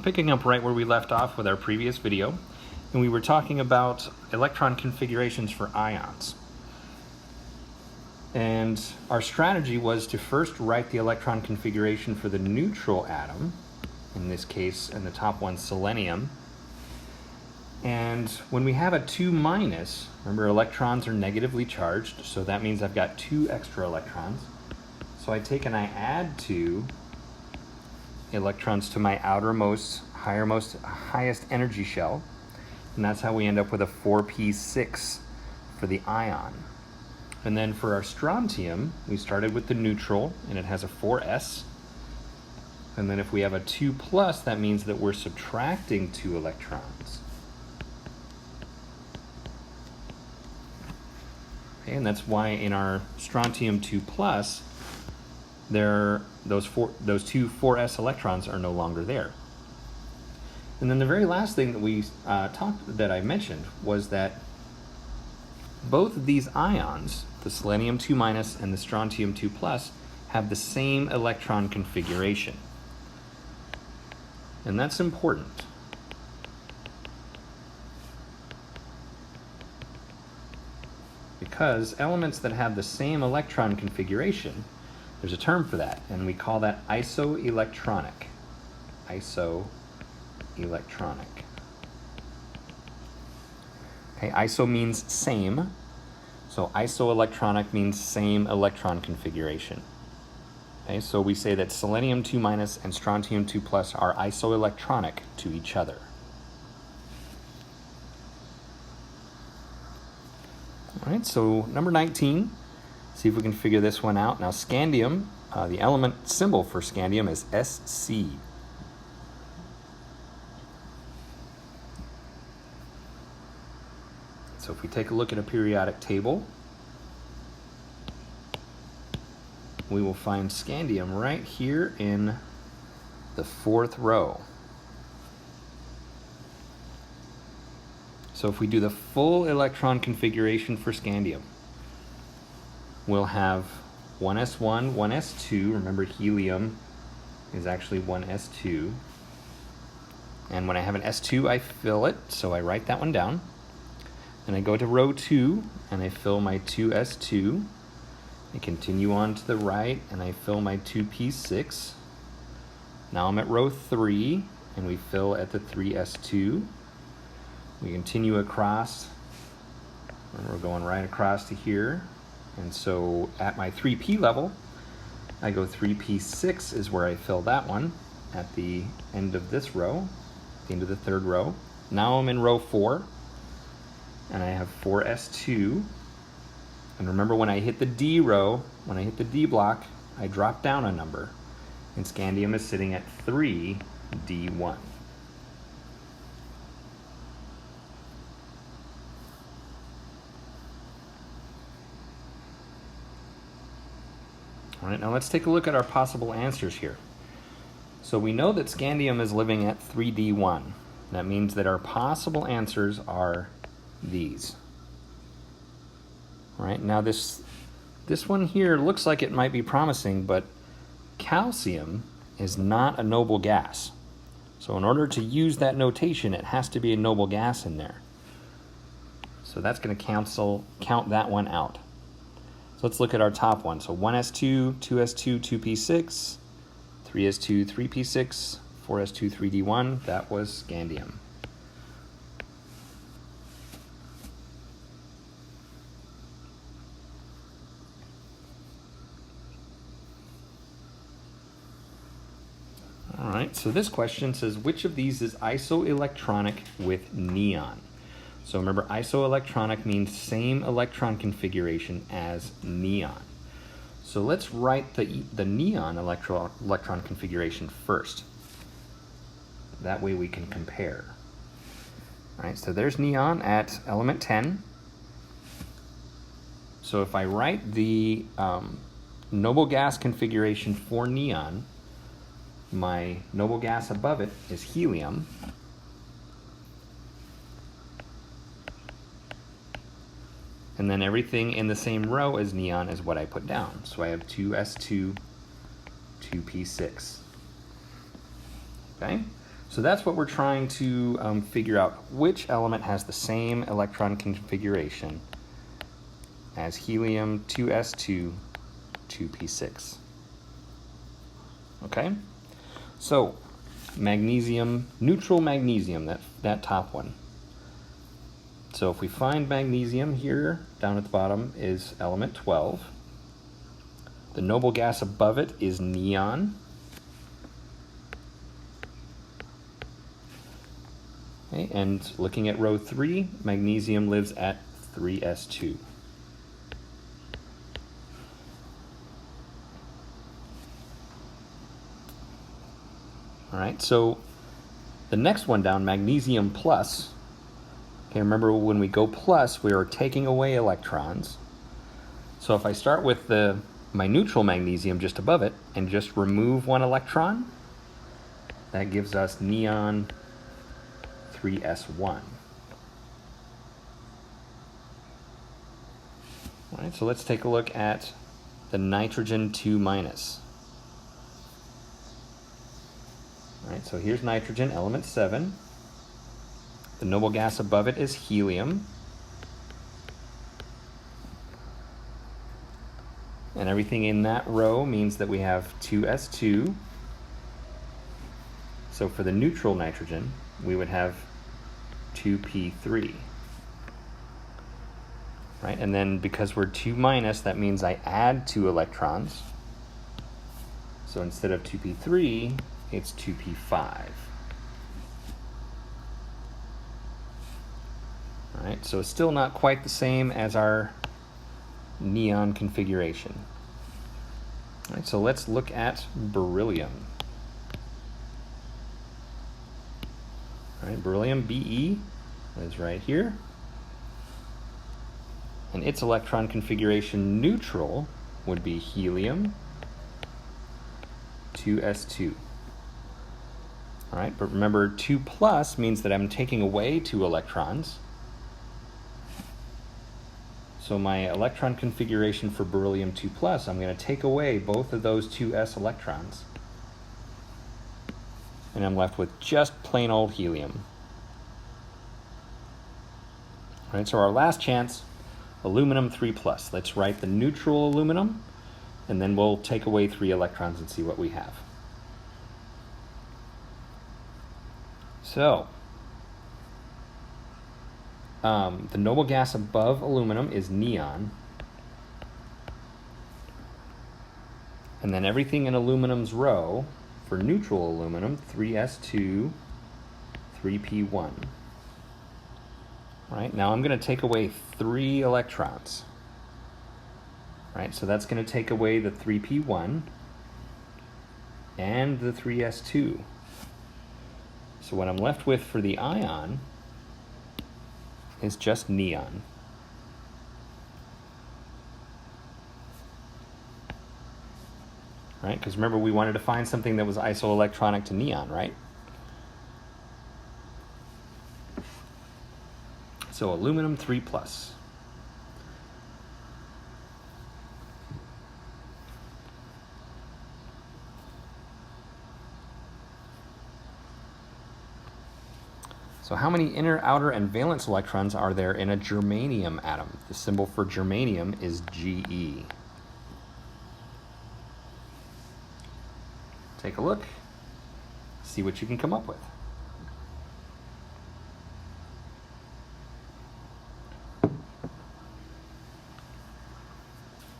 picking up right where we left off with our previous video, and we were talking about electron configurations for ions. And our strategy was to first write the electron configuration for the neutral atom, in this case, in the top one, selenium. And when we have a 2-, remember electrons are negatively charged, so that means I've got 2 extra electrons. So I take and I add 2 electrons to my outermost, highest energy shell, and that's how we end up with a 4p6 for the ion. And then for our strontium, we started with the neutral, and it has a 4s. And then if we have a 2+, that means that we're subtracting 2 electrons. Okay, and that's why in our strontium 2+, those 2 4s electrons are no longer there. And then the very last thing that we that I mentioned was that both of these ions, the selenium 2- and the strontium 2+, have the same electron configuration. And that's important. Because elements that have the same electron configuration, there's a term for that, and we call that isoelectronic. Isoelectronic. Okay, iso means same, so isoelectronic means same electron configuration. Okay, so we say that selenium 2- and strontium 2+ are isoelectronic to each other. All right, so number 19, see if we can figure this one out. Now scandium, the element symbol for scandium is Sc. So if we take a look at a periodic table, we will find scandium right here in the 4th row. So if we do the full electron configuration for scandium, we'll have 1s1, 1s2. Remember, helium is actually 1s2. And when I have an s2, I fill it, so I write that one down. And I go to row 2, and I fill my 2s2. I continue on to the right, and I fill my 2p6. Now I'm at row 3, and we fill at the 3s2. We continue across, and we're going right across to here. And so at my 3p level, I go 3p6 is where I fill that one at the end of this row, the end of the 3rd row. Now I'm in row 4, and I have 4s2. And remember, when I hit the D row, when I hit the D block, I drop down a number. And scandium is sitting at 3d1. All right, now let's take a look at our possible answers here. So we know that scandium is living at 3d1. That means that our possible answers are these. All right, now this one here looks like it might be promising, but calcium is not a noble gas. So in order to use that notation, it has to be a noble gas in there. So that's going to count that one out. So let's look at our top one. So 1s2, 2s2, 2p6, 3s2, 3p6, 4s2, 3d1. That was scandium. All right, so this question says, which of these is isoelectronic with neon? So remember, isoelectronic means same electron configuration as neon. So let's write the neon electron configuration first. That way we can compare. All right, so there's neon at element 10. So if I write the noble gas configuration for neon, my noble gas above it is helium. And then everything in the same row as neon is what I put down. So I have 2s2, 2p6. Okay? So that's what we're trying to figure out, which element has the same electron configuration as helium 2s2 2p6. Okay? So magnesium, neutral magnesium, that top one. So if we find magnesium here, down at the bottom is element 12. The noble gas above it is neon. Okay, and looking at row 3, magnesium lives at 3s2. All right, so the next one down, magnesium plus. Okay, remember when we go plus, we are taking away electrons. So if I start with my neutral magnesium just above it and just remove one electron, that gives us neon 3s1. All right, so let's take a look at the nitrogen 2 minus. All right, so here's nitrogen, element 7. The noble gas above it is helium. And everything in that row means that we have 2s2. So for the neutral nitrogen, we would have 2p3. Right? And then because we're 2 minus, that means I add 2 electrons. So instead of 2p3, it's 2p5. All right, so it's still not quite the same as our neon configuration. All right, so let's look at beryllium. All right, beryllium Be is right here. And its electron configuration neutral would be helium 2s2. All right, but remember 2 plus means that I'm taking away 2 electrons. So my electron configuration for beryllium 2 plus, I'm going to take away both of those 2s electrons. And I'm left with just plain old helium. All right, so our last chance, aluminum 3 plus. Let's write the neutral aluminum, and then we'll take away 3 electrons and see what we have. So, the noble gas above aluminum is neon. And then everything in aluminum's row, for neutral aluminum, 3s2, 3p1. Right, now I'm going to take away 3 electrons. Right, so that's going to take away the 3p1 and the 3s2. So what I'm left with for the ion is just neon. Right, because remember we wanted to find something that was isoelectronic to neon, right? So aluminum 3 plus. So how many inner, outer, and valence electrons are there in a germanium atom? The symbol for germanium is Ge. Take a look, see what you can come up with.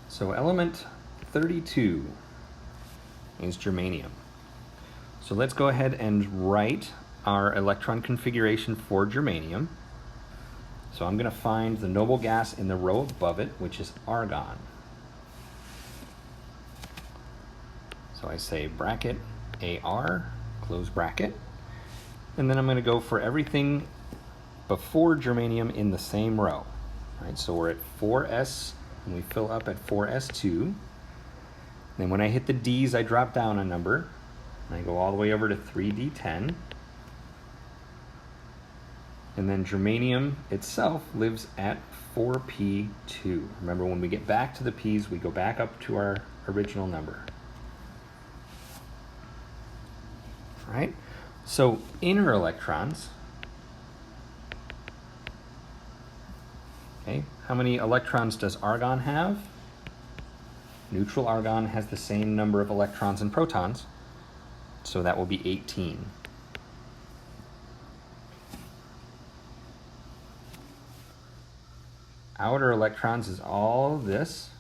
So element 32 is germanium. So let's go ahead and write our electron configuration for germanium. So I'm going to find the noble gas in the row above it, which is argon. So I say bracket AR, close bracket, and then I'm going to go for everything before germanium in the same row. Right, so we're at 4s, and we fill up at 4s2. Then when I hit the D's, I drop down a number, and I go all the way over to 3d10. And then germanium itself lives at 4p2. Remember, when we get back to the p's, we go back up to our original number. All right? So inner electrons, okay, how many electrons does argon have? Neutral argon has the same number of electrons and protons, so that will be 18. Outer electrons is all this.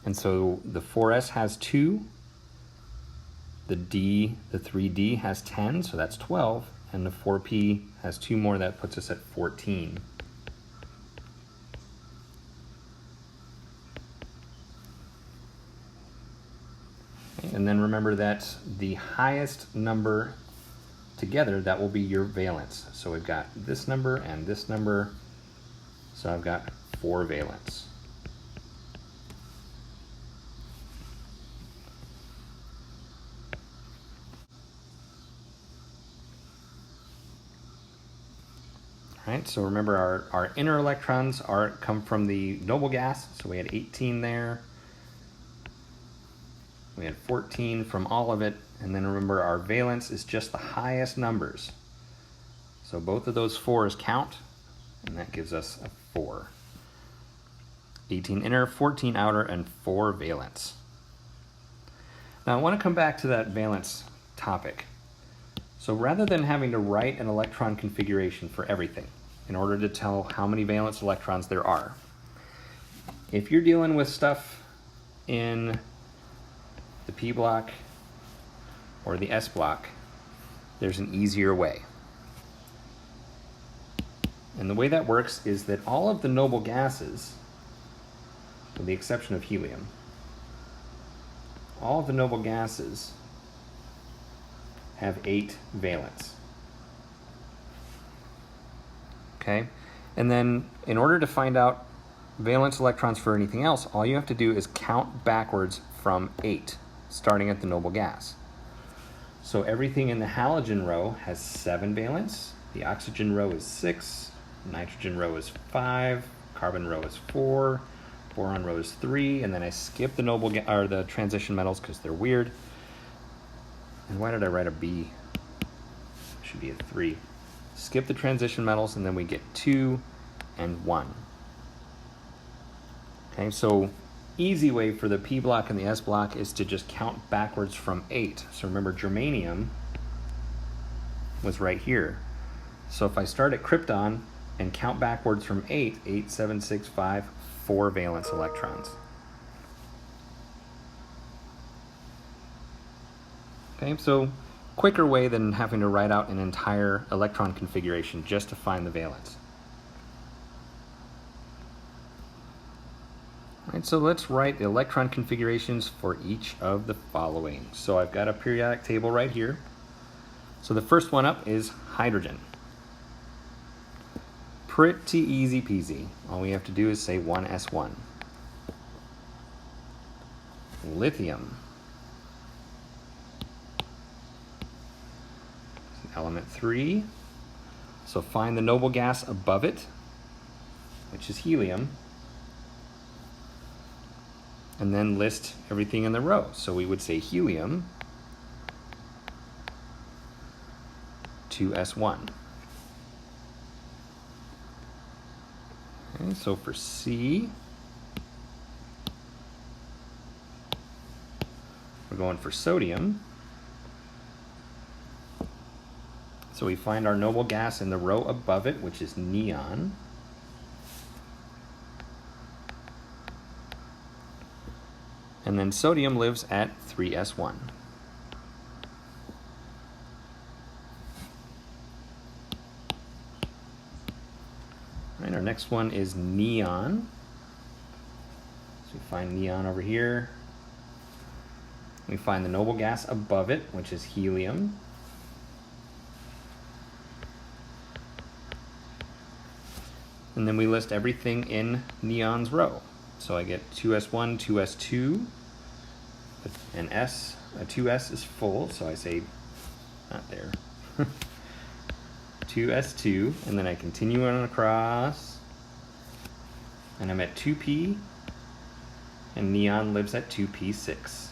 And so the 4s has 2, the 3d has 10, so that's 12, and the 4p has 2 more, that puts us at 14. Okay, and then remember that the highest number together, that will be your valence. So we've got this number and this number, so I've got 4 valence. All right, so remember our inner electrons come from the noble gas, so we had 18 there. We had 14 from all of it, and then remember our valence is just the highest numbers. So both of those 4s count, and that gives us a 4. 18 inner, 14 outer, and 4 valence. Now I want to come back to that valence topic. So rather than having to write an electron configuration for everything in order to tell how many valence electrons there are, if you're dealing with stuff in the P block or the S block, there's an easier way. And the way that works is that all of the noble gases, with the exception of helium, all of the noble gases have 8 valence. Okay? And then in order to find out valence electrons for anything else, all you have to do is count backwards from 8, starting at the noble gas. So everything in the halogen row has 7 valence, the oxygen row is 6, nitrogen row is 5, carbon row is 4, boron row is 3, and then I skip the the transition metals because they're weird. And why did I write a B? It should be a 3. Skip the transition metals, and then we get 2 and 1. Okay, so easy way for the P block and the S block is to just count backwards from 8. So remember, germanium was right here. So if I start at krypton and count backwards from 8, 8, 7, 6, 5, 4 valence electrons. Okay, so quicker way than having to write out an entire electron configuration just to find the valence. All right, so let's write the electron configurations for each of the following. So I've got a periodic table right here. So the first one up is hydrogen. Pretty easy peasy. All we have to do is say 1s1. Lithium. Element 3. So find the noble gas above it, which is helium, and then list everything in the row. So we would say helium, 2s1. Okay, so for C, we're going for sodium. So we find our noble gas in the row above it, which is neon. And then sodium lives at 3s1. All right, our next one is neon. So we find neon over here. We find the noble gas above it, which is helium. And then we list everything in neon's row. So I get 2s1, 2s2, and S, 2s is full, so I say, not there, 2s2, and then I continue on across, and I'm at 2p, and neon lives at 2p6.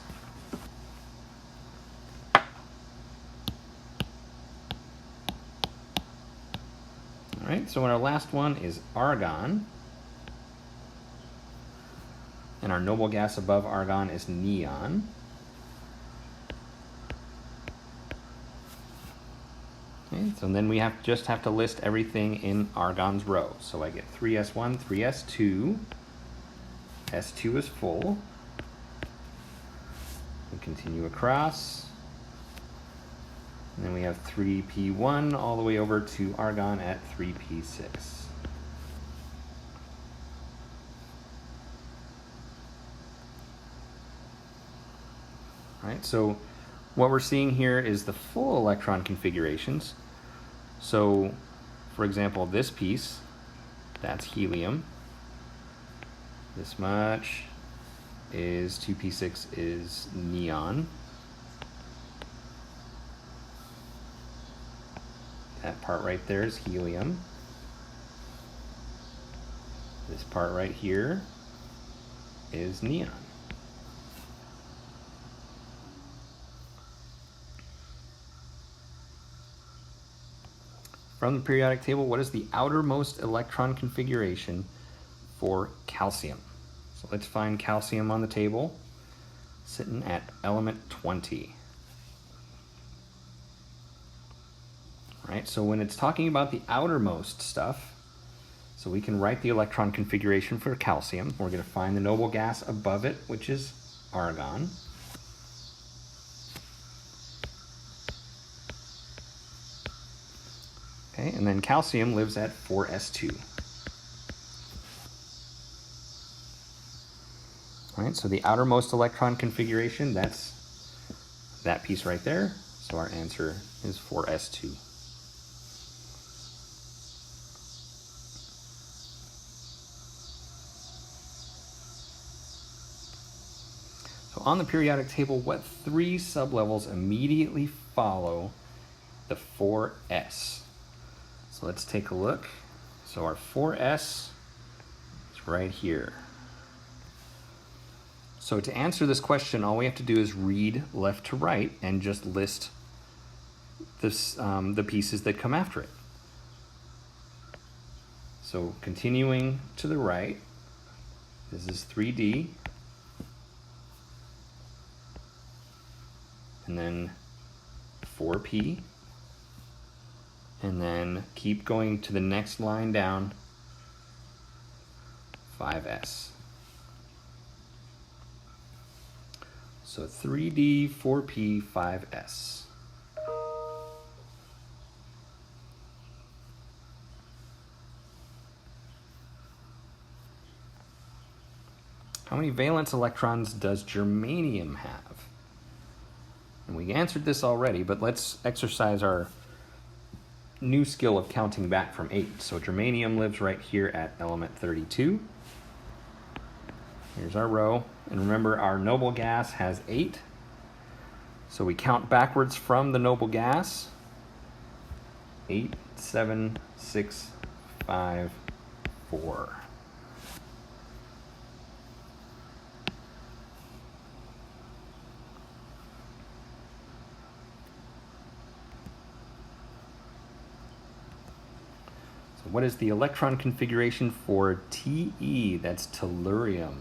right? So our last one is argon. And our noble gas above argon is neon. Okay, so then we just have to list everything in argon's row. So I get 3s1, 3s2. S2 is full. We continue across. And then we have 3p1 all the way over to argon at 3p6. All right, so what we're seeing here is the full electron configurations. So, for example, this piece, that's helium. This much is 2p6 is neon. That part right there is helium. This part right here is neon. From the periodic table, what is the outermost electron configuration for calcium? So let's find calcium on the table, sitting at element 20. All right, so when it's talking about the outermost stuff, so we can write the electron configuration for calcium. We're going to find the noble gas above it, which is argon. Okay, and then calcium lives at 4s2. All right, so the outermost electron configuration, that's that piece right there. So our answer is 4s2. So on the periodic table, what three sublevels immediately follow the 4s? So let's take a look. So our 4s is right here. So to answer this question, all we have to do is read left to right and just list this, the pieces that come after it. So continuing to the right, this is 3D. And then 4p. And then keep going to the next line down, 5s. So 3D, 4p, 5s. How many valence electrons does germanium have? And we answered this already, but let's exercise our new skill of counting back from 8. So germanium lives right here at element 32. Here's our row. And remember, our noble gas has 8. So we count backwards from the noble gas. 8, 7, 6, 5, 4. What is the electron configuration for Te? That's tellurium.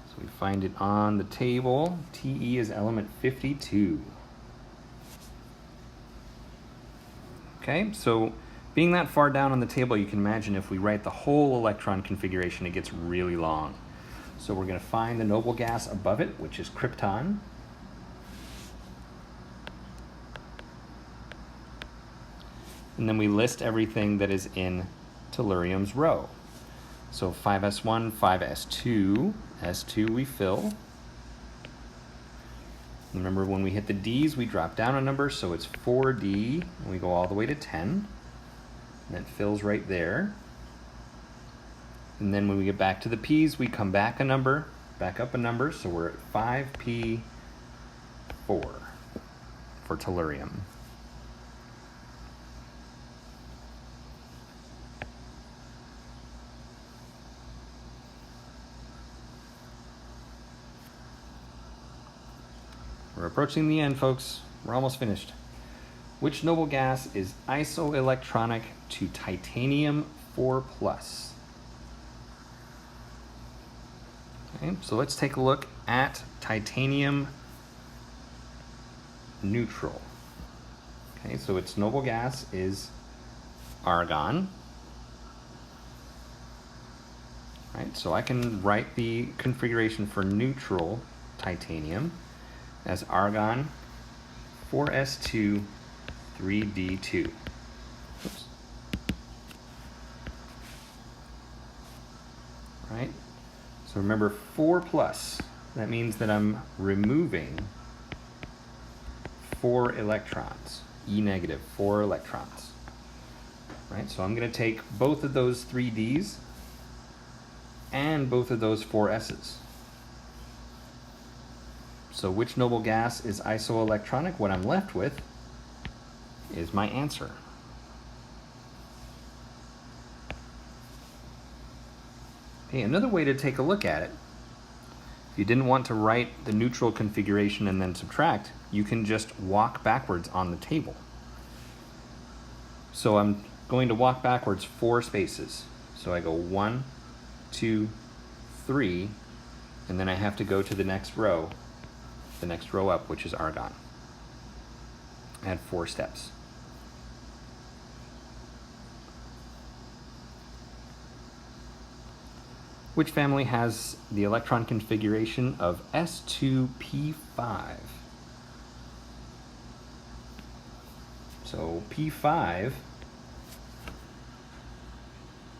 So we find it on the table. Te is element 52. Okay, so being that far down on the table, you can imagine if we write the whole electron configuration, it gets really long. So we're going to find the noble gas above it, which is krypton. And then we list everything that is in tellurium's row. So 5s1, 5s2, s2 we fill. Remember, when we hit the d's, we drop down a number, so it's 4d, and we go all the way to 10. And it fills right there. And then when we get back to the p's, we come back a number, back up a number, so we're at 5p4 for tellurium. We're approaching the end, folks. We're almost finished. Which noble gas is isoelectronic to titanium 4+? Okay, so let's take a look at titanium neutral. Okay, so its noble gas is argon. Right, so I can write the configuration for neutral titanium as argon 4s2 3d2. Oops. Right? So remember 4+, that means that I'm removing 4 electrons, E negative, 4 electrons. Right? So I'm going to take both of those 3Ds and both of those 4 S's. So which noble gas is isoelectronic? What I'm left with is my answer. Okay, another way to take a look at it, if you didn't want to write the neutral configuration and then subtract, you can just walk backwards on the table. So I'm going to walk backwards 4 spaces. So I go 1, 2, 3, and then I have to go to the next row up, which is argon. Add 4 steps. Which family has the electron configuration of s2p5? So p5,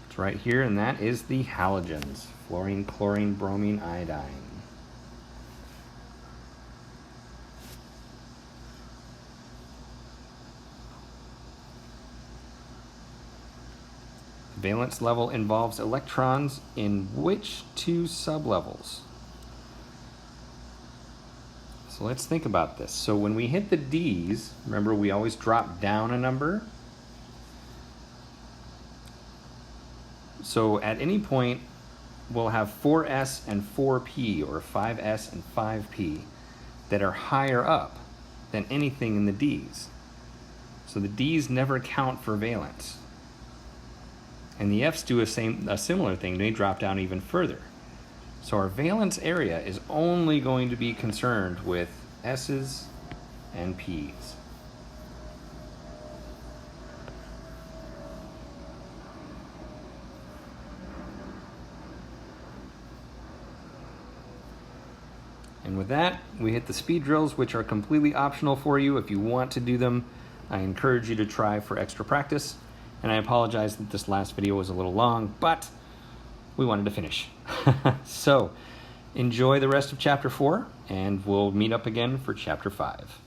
it's right here, and that is the halogens: fluorine, chlorine, bromine, iodine. Valence level involves electrons in which 2 sublevels? So let's think about this. So when we hit the D's, remember we always drop down a number. So at any point, we'll have 4s and 4p, or 5s and 5p, that are higher up than anything in the D's. So the D's never count for valence. And the F's do a similar thing. They drop down even further. So our valence area is only going to be concerned with S's and P's. And with that, we hit the speed drills, which are completely optional for you. If you want to do them, I encourage you to try for extra practice. And I apologize that this last video was a little long, but we wanted to finish. So enjoy the rest of Chapter 4, and we'll meet up again for Chapter 5.